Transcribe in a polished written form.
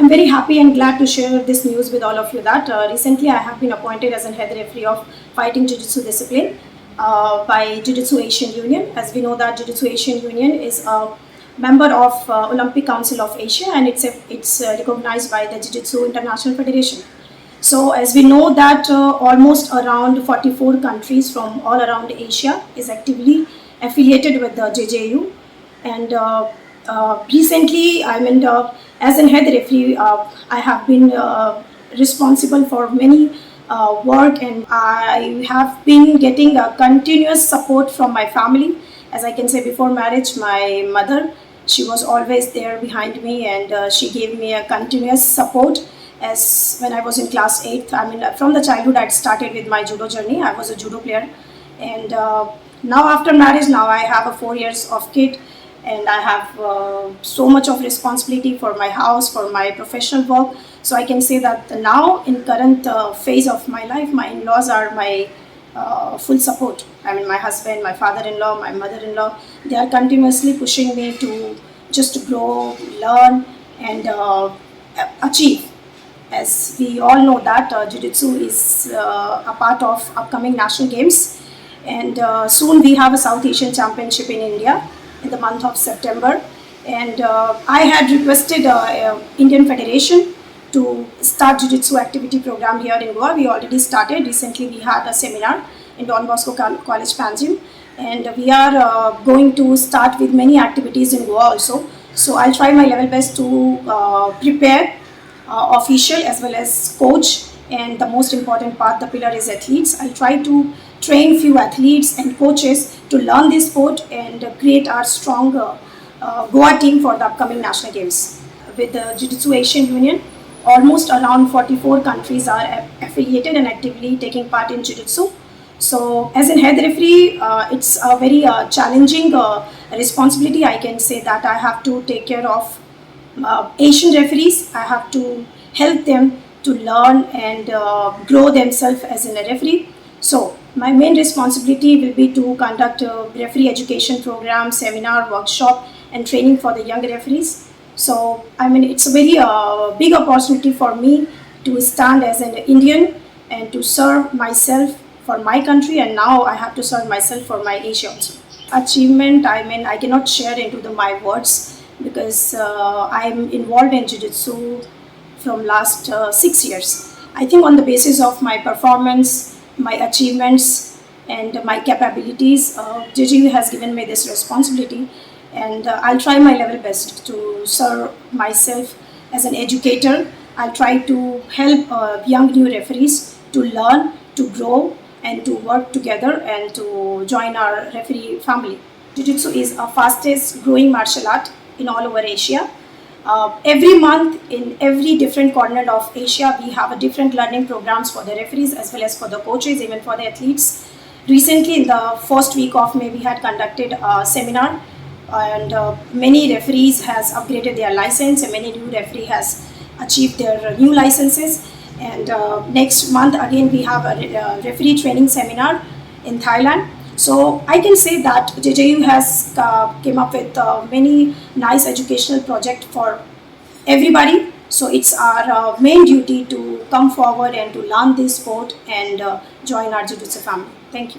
I'm very happy and glad to share this news with all of you that recently I have been appointed as a head referee of fighting jiu-jitsu discipline by Jiu-Jitsu Asian Union. As we know that Jiu-Jitsu Asian Union is a member of Olympic Council of Asia, and it's recognized by the Jiu-Jitsu International Federation. So as we know that almost around 44 countries from all around Asia is actively affiliated with the JJU, and recently as a head referee, I have been responsible for many work, and I have been getting a continuous support from my family. As I can say, before marriage, my mother, she was always there behind me, and she gave me a continuous support. As when I was in class 8th, from the childhood I started with my judo journey. I was a judo player, and now after marriage, now I have a 4 years of kid, and I have so much of responsibility for my house, for my professional work. So I can say that now in current phase of my life, my in-laws are my full support. My husband, my father-in-law, my mother-in-law, they are continuously pushing me to just grow, learn, and achieve. As we all know that Jiu-Jitsu is a part of upcoming national games, and soon we have a South Asian Championship in India in the month of September, and I had requested Indian Federation to start Jiu-Jitsu activity program here in Goa. We already started. Recently we had a seminar in Don Bosco College, Panjim, and we are going to start with many activities in Goa also. So I'll try my level best to prepare official as well as coach, and the most important part, the pillar, is athletes. I'll try to train few athletes and coaches to learn this sport and create our strong Goa team for the upcoming national games. With the Jiu-Jitsu Asian Union, almost around 44 countries are affiliated and actively taking part in Jiu-Jitsu. So as a head referee, it's a very challenging responsibility. I can say that I have to take care of Asian referees. I have to help them to learn and grow themselves as a referee. So my main responsibility will be to conduct a referee education program, seminar, workshop, and training for the young referees. So it's a very big opportunity for me to stand as an Indian and to serve myself for my country, and now I have to serve myself for my Asia also. Achievement, I cannot share into my words, because I'm involved in Jiu-Jitsu from last 6 years. I think on the basis of my performance, my achievements, and my capabilities, JJU has given me this responsibility, and I'll try my level best to serve myself as an educator. I'll try to help young new referees to learn, to grow, and to work together and to join our referee family. Jiu-Jitsu is a fastest growing martial art in all over Asia. Every month in every different corner of Asia, we have a different learning programs for the referees as well as for the coaches, even for the athletes. Recently, in the first week of May, we had conducted a seminar, and many referees has upgraded their license, and many new referee has achieved their new licenses. And next month again we have a referee training seminar in Thailand. So I can say that JJU has came up with many nice educational project for everybody. So it's our main duty to come forward and to learn this sport and join our Jiu-Jitsu family. Thank you.